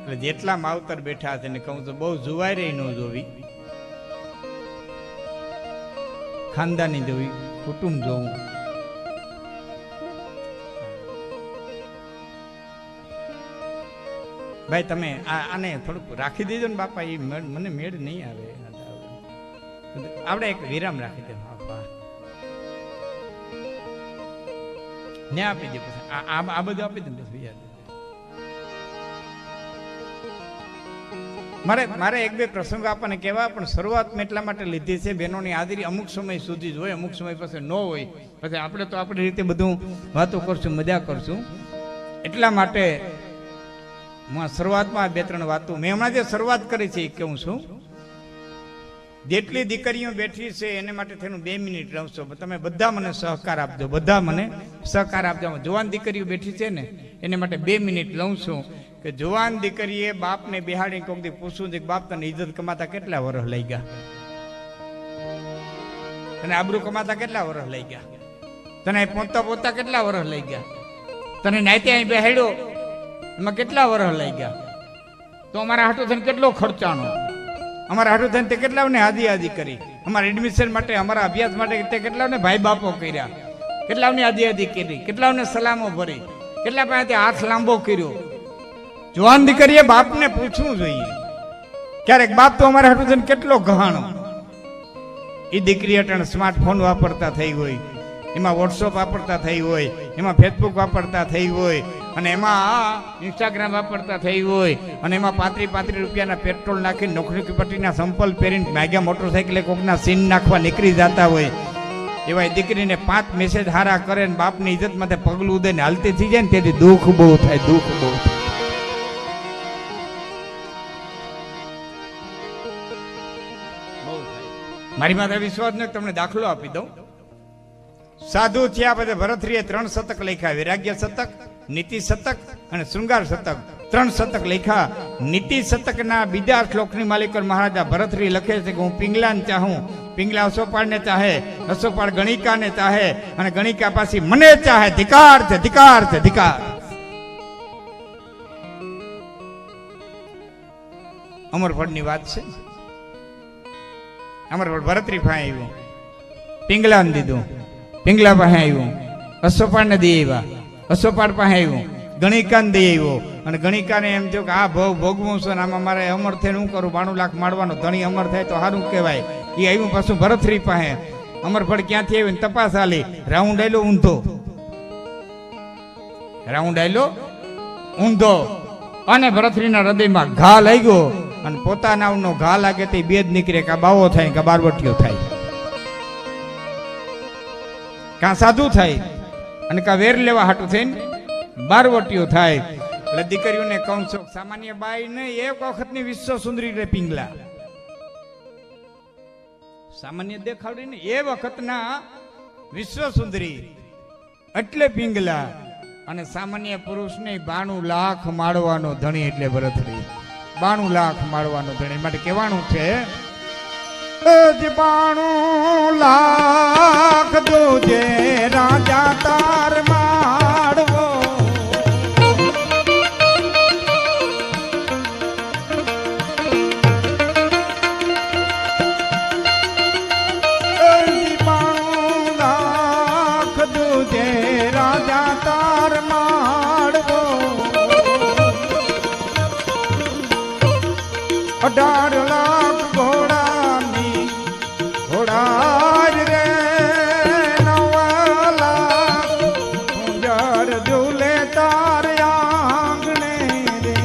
એટલે જેટલા માવતર બેઠા છે એને કહું તો બહુ જુવાઈ રહી ન જોવી, ખાનદાની જોવી, કુટુંબ જોવું. ભાઈ તમે આને થોડુંક રાખી દેજો ને બાપા, એ મને મેળ નહીં આવે. આપણે એક વિરામ રાખી દે બાપા, ને આપી દે પછી આ બધું આપી દે પછી. મારે એક બે પ્રસંગો આપણને કહેવા, પણ શરૂઆતમાં એટલા માટે લીધી છે બહેનોની હાજરી અમુક સમય સુધી જ હોય, અમુક સમય પછી ન હોય, પછી આપણે તો આપણી રીતે બધું વાતો કરશું, મજા કરશું. એટલા માટે શરૂઆતમાં બે ત્રણ વાતો મેં હમણાં જે શરૂઆત કરી છે એ કહું છું. જેટલી દીકરીઓ બેઠી છે એને માટે થઈને 2 મિનિટ રહું. તમે બધા મને સહકાર આપજો, બધા મને સહકાર આપજો. જવાન દીકરીઓ બેઠી છે ને એને માટે 2 મિનિટ લઉં છું કે જવાન દીકરીએ બાપને બિહાડી કોક દી પૂછવું છે કે બાપ તને ઇજ્જત કમાતા કેટલા વર્ષ લઈ ગયા, તને આબરૂ કમાતા કેટલા વર્ષ લઈ ગયા, તને પોતા પોતા કેટલા વર્ષ લઈ ગયા, તને નાતે અહીં બેહાડ્યો એમાં કેટલા વર્ષ લઈ ગયા, તો અમારા હાટું થઈને કેટલો ખર્ચાનો, અમારા હાટું થઈને તે કેટલાઓને હાદી કરી, અમારા એડમિશન માટે, અમારા અભ્યાસ માટે તે કેટલાઓને ભાઈ બાપો કર્યા, કેટલાઓને હાદી કરી, કેટલાઓને સલામો ભરી, કેટલા પાસે હાથ લાંબો કર્યો. જવાન દીકરીએ બાપને પૂછવું જોઈએ. ક્યારેક બાપ તો અમારા હાટું થઈને કેટલો ગહાણો. એ દીકરી અટાણે સ્માર્ટફોન વાપરતા થઈ હોય, એમાં વોટ્સઅપ વાપરતા થઈ હોય, એમાં ફેસબુક વાપરતા થઈ હોય, અને એમાં ઇન્સ્ટાગ્રામ વાપરતા થઈ હોય, અને એમાં 35 રૂપિયાના પેટ્રોલ નાખીને નોકરી પટ્ટીના સંપલ પહેરીને માગ્યા મોટરસાઇકલે કોકના સીન નાખવા નીકળી જતા હોય. એવા દીકરીને 5 મેસેજ હારા કરે ને બાપની ઇજ્જત માટે પગલું દે ને હાલતી થઈ જાય ને તેથી દુઃખ બહુ થાય, દુઃખ બહુ થાય. મારી માથે વિશ્વાસ ને તમને દાખલો આપી દઉં. સાધુ થયા પછી ભરતરીએ 3 શતક લખ્યા, વૈરાગ્ય શતક, નીતિ શતક અને શૃંગાર શતક. 3 શતક લખ્યા. નીતિ શતકના બીજા શ્લોકની માલિક મહારાજા ભરતરી લખે છે કે હું પિંગલાને ચાહું, પિંગલા અશોપાળને ચાહે, અશોપાળ ગણિકાને ચાહે, અને ગણિકા પાછી મને ચાહે. ધિકાર છે, ધિકાર છે, ધિકાર. અમરફળની વાત છે. અમરફળ ભરતરી પાસે આવ્યું, પિંગલાને દીધું, પિંગલા પાસે આવ્યું, અશોપાળને દઈ આવ્યા, અશોપાળ પાસે આવ્યું, ગણિકાને દઈ આવ્યો, અને ગણિકાને એમ થયું કે આ ભવ ભોગવું છે, આમાં મારે અમર થઈને શું કરું, 92 લાખ મારવાનો, ધણી અમર થાય તો સારું કહેવાય. એ આવ્યું પાછું ભરતરી પાસે. અમરફળ ક્યાંથી આવ્યું તપાસ આલી, રાઉન્ડ આયલો ઊંધો, રાઉન્ડ આયલો ઊંધો, અને ભરતરીના હૃદયમાં ઘા લાગ્યો, અને પોતાના ઘા લાગે તે બે જ નીકળે, કે બાવો થાય કે બારવટીયો થાય, કાં સાધુ થાય અને કાં વેર લેવા હાટું થઈને બારવટીયો થાય. એટલે દીકરીઓને કહું છું, સામાન્ય બાઈ ને એક વખતની વિશ્વ સુંદરી રે પિંગલા, સામાન્ય દેખાવડી ને એ વખતના વિશ્વ સુંદરી એટલે પિંગલા. અને સામાન્ય પુરુષને 92 લાખ માળવાનો ધણી એટલે ભરતરી, 92 લાખ માળવાનો ધણી. માટે કહેવાનું છે 92 લાખ જોજે રાજા તાર માળવો, 92 લાખ જોજે રાજા તાર માળવો, 18 લાખ ઘોડાની ઘોડા રે, 9 લાખ પૂંજર ઝૂલે તાર આંગણે રે,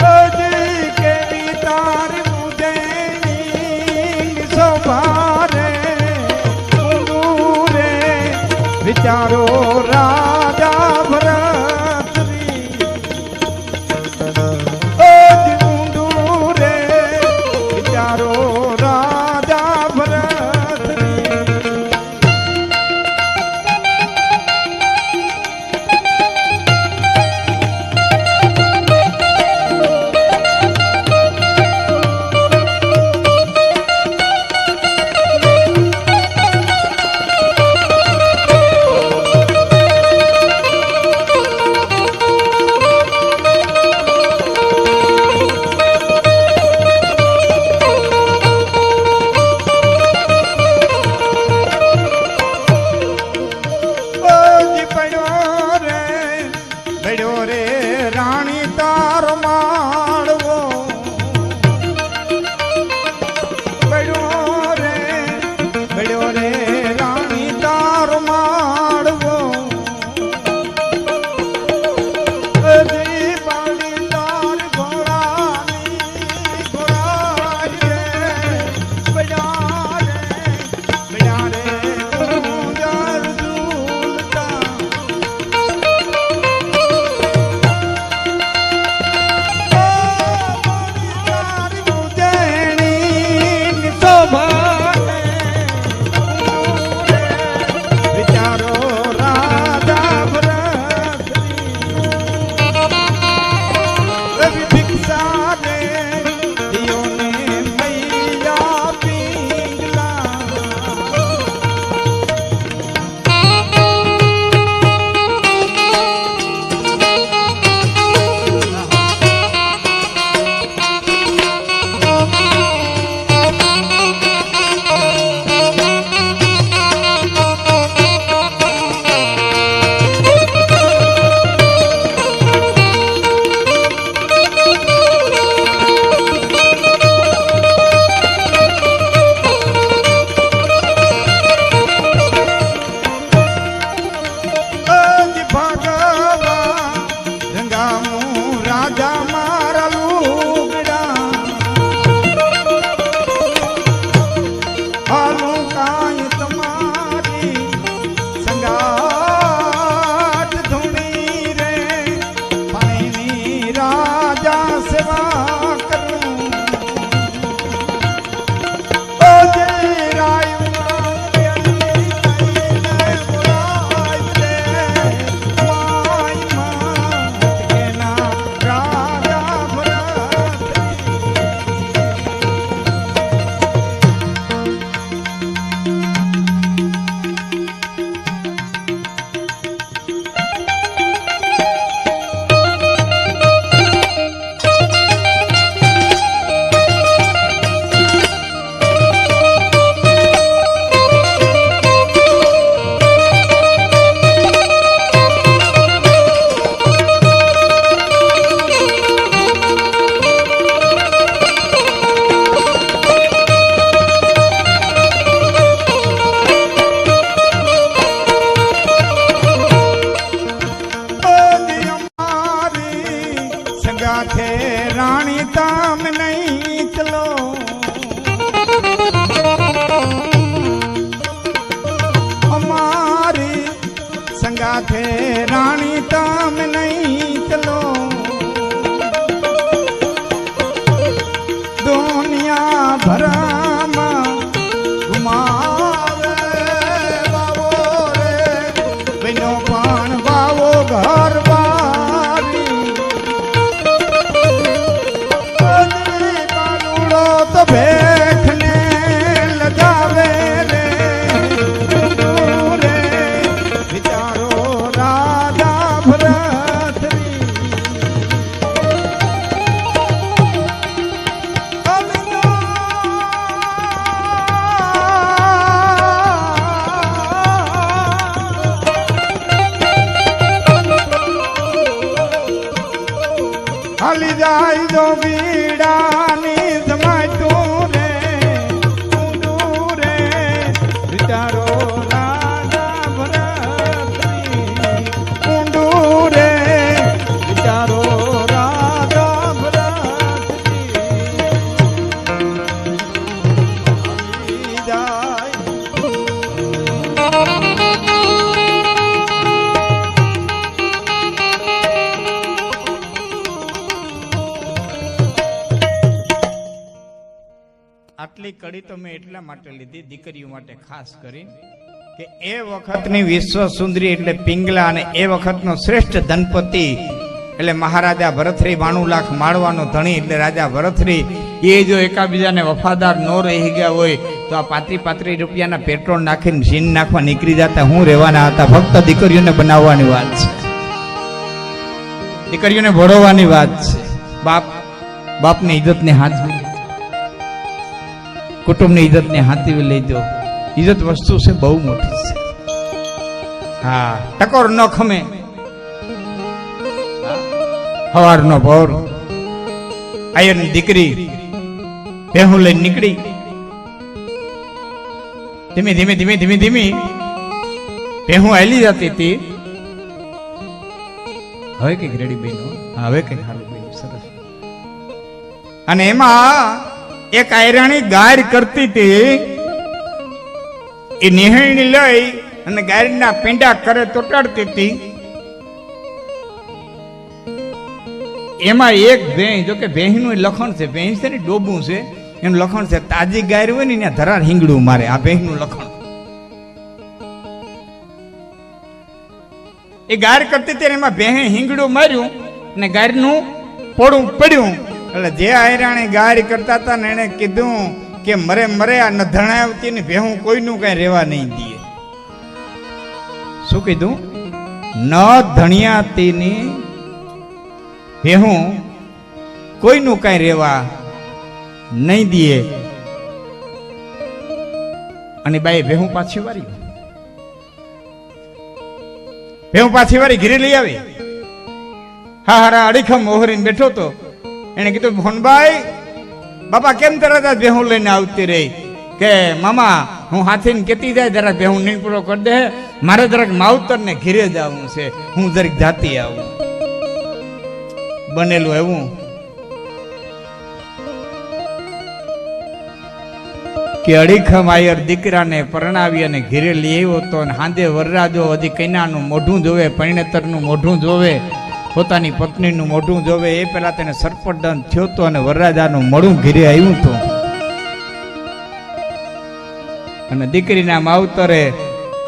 હજી કેવી તાર મુજેની શોભા રે, રે વિચારો રાજા ભરતરી, વિચારો રાજા ભરતરી. थे रानी ताम नहीं चलो दुनिया भरा घुमावे बाबो रे बिनो पान बाबो घर बारी बालूड़ो तो बैठने लगावे रे रे विचारो राजा भरतरी हाली जाई जो बीड़ानी जमाई तू रे विचारो राजा भरतरी कुंडू रे विचारो राजा भरतरी हाली जाई આટલી કડી તો મેં એટલા માટે લીધી દીકરીઓ માટે ખાસ કરી કે એ વખતની વિશ્વ સુંદરી એટલે પિંગલા અને એ વખતનો શ્રેષ્ઠ ધનપતિ એટલે મહારાજા ભરતરી 92 લાખ માળવાનો ધણી એટલે રાજા ભરતરી એ જો એકાબીજાને વફાદાર ન રહી ગયા હોય તો આ 35 રૂપિયાના પેટ્રોલ નાખીને સીન નાખવા નીકળી જતા હું રહેવાના હતા. ફક્ત દીકરીઓને બનાવવાની વાત છે, દીકરીઓને ભળવાની વાત છે. બાપની ઇજ્જતને હાથ કુટુંબની ઇજ્જતને હાથવી લઈ દો. ઇજ્જત વસ્તુ છે બહુ મોટી છે. હા, ટકોર ન ખમે હવાર નો ભોર આયરની દીકરી બેહું લઈને નીકળી ધીમે ધીમે ધીમે ધીમે ધીમે બેહું આયલી જતી હતી. હવે કઈક રેડી બહેનો, હવે કઈક સારું બહેનું સરસ. અને એમાં એક આયરાણી ગાર કરતી હતી. એ નિહાળની લઈ અને ગાયના પીંડા કરે તોટાડતી હતી. એમાં એક ભેંસ, જો કે ભેંસનું લખણ છે, ભેંસ છે ને ડોબું છે એનું લખણ છે. તાજી ગાય હોય ને ત્યાં ધરાર હિંગડું મારે, આ ભેંસનું લખણ. એ ગાર કરતી હતી એમાં ભેંસે હિંગડું માર્યું અને ગાયનું પોડું પડ્યું. એટલે જે આયરાણી ગાર કરતા હતા ને એને કીધું કે મરે મરે આ ન ધણાવતી ને ભેહું કોઈનું કઈ રેવા નહીં દે. શું કીધું? ન ધણિયાતી ની ભેહું કોઈનું કઈ રેવા નહીં દે. અને બાઈ ભેહું પાછી વારી, ભેહું પાછી વારી ઘરે લઈ આવી. હા હારા અડીખમ ઓહરીને બેઠો તો. એને કીધું ભોનભાઈ બાપા કેમ તરત જ ભેહું લઈને આવતી રહી? કે મામા હું હાથીને કેતી જાય જરાક ભેહું નીણ પૂરો કરી દે, મારે જરાક માવતર ને ઘીરે જ આવવું છે, હું જરાક જાતી આવું. બનેલું એવું કે અડીખમ આયર દીકરાને પરણાવી અને ઘીરે લઈ આવ્યો તો હાંજે વરરાજો હજી કન્યાનું મોઢું જોવે, પરિણેતરનું મોઢું જોવે, પોતાની પત્નીનું મોઢું જોવે એ પેલા તેને સરપટદન થયો તો અને વરરાજાનું મળું ઘીરે આવ્યું હતું. અને દીકરીના માવતરે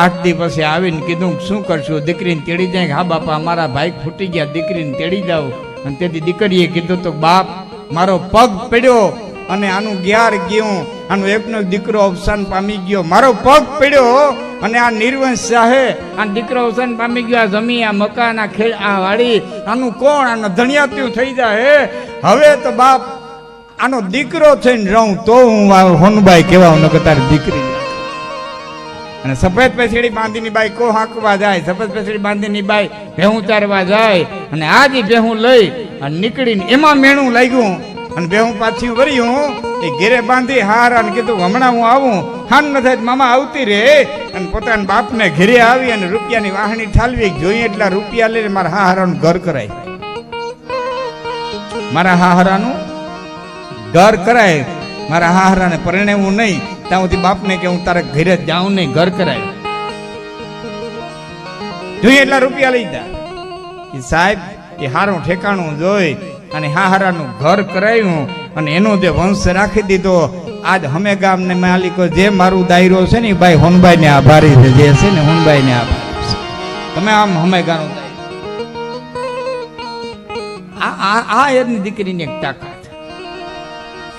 8 દી પછી આવીને કીધું શું કરશું? દીકરીને તેડી જાય. હા બાપા અમારા ભાઈ ફૂટી ગયા, દીકરીને તેડી જાવ. અને તેથી દીકરીએ કીધું તો બાપ મારો પગ પડ્યો અને આનું ગ્યાર ગયું, આનું એકનો દીકરો અવસાન પામી ગયો, મારો પગ પડ્યો અને આ નિર્વંશ ચાહે આ દીકરો અવસાન પામી ગયો, આ જમી આ મકાન આ ખેડ આ વાડી આનું કોણ? આનો ધણિયાત્યું થઈ જાય. હવે તો બાપ આનો દીકરો થઈને રહું તો હું હોનબાઈ કેવા નકર તારી દીકરી. અને સફેદ પેસડી બાંધીની બાઈ કો હાંકવા જાય, સફેદ પેસડી બાંધીની બાઈ ભેહું ચારવા જાય. અને આજ ભેહું લઈ અને નીકળીને એમાં મેણું લાગ્યું અને ભેહું પાછી વર્યું. એ ઘેરે બાંધી હાર અને કીધું હમણાં હું આવું. હાન ન થાય મામા આવતી રે. અને પોતાના બાપને ઘેરે આવી અને રૂપિયાની વાહણી ઠાલવી, જોઈએ એટલા રૂપિયા લઈને મારા હાહરાનું ઘર કરાય, મારા હાહરાનું ઘર કરાય. મારા હાહરાને પરણેવું નહીં ત્યાં સુધી બાપને કે હું તારે ઘરે જાઉં નહીં, ઘર કરાય. જોઈએ એટલા રૂપિયા લઈ જા. એ સાહેબ એ હારું ઠેકાણું જોઈ અને હારાનું ઘર કરાયું અને એનો જે વંશ રાખી દીધો. આજ હમે ગામને માલિકો જે મારું દાયરો છે ને એ ભાઈ હોનભાઈ ને આભારી છે, જે છે ને હોનભાઈ ને આભારી છે. તમે આમ હમે ગાનું આ એની દીકરીની એક તાકાત,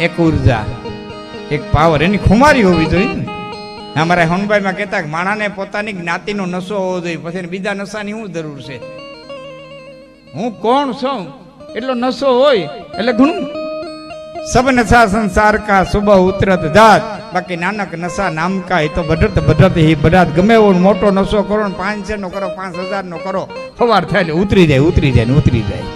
એક ઉર્જા, એક પાવર, એની ખુમારી હોવી જોઈએ ને. અમારા હોનભાઈમાં કહેતા કે માણાને પોતાની જ્ઞાતિનો નશો હોવો જોઈએ, પછી બીજા નશાની શું જરૂર છે? હું કોણ છું એટલો નશો હોય એટલે ઘણું. સબ નશા સંસાર કા સુબહ ઉતરત જાત, બાકી નાનક નશા નામ કા એ તો બઢત બઢત હી બઢાત. ગમે એવો મોટો નશો કરો ને 500 નો કરો, 5000 નો કરો, સવાર થાય એટલે ઉતરી જાય ને ઉતરી જાય.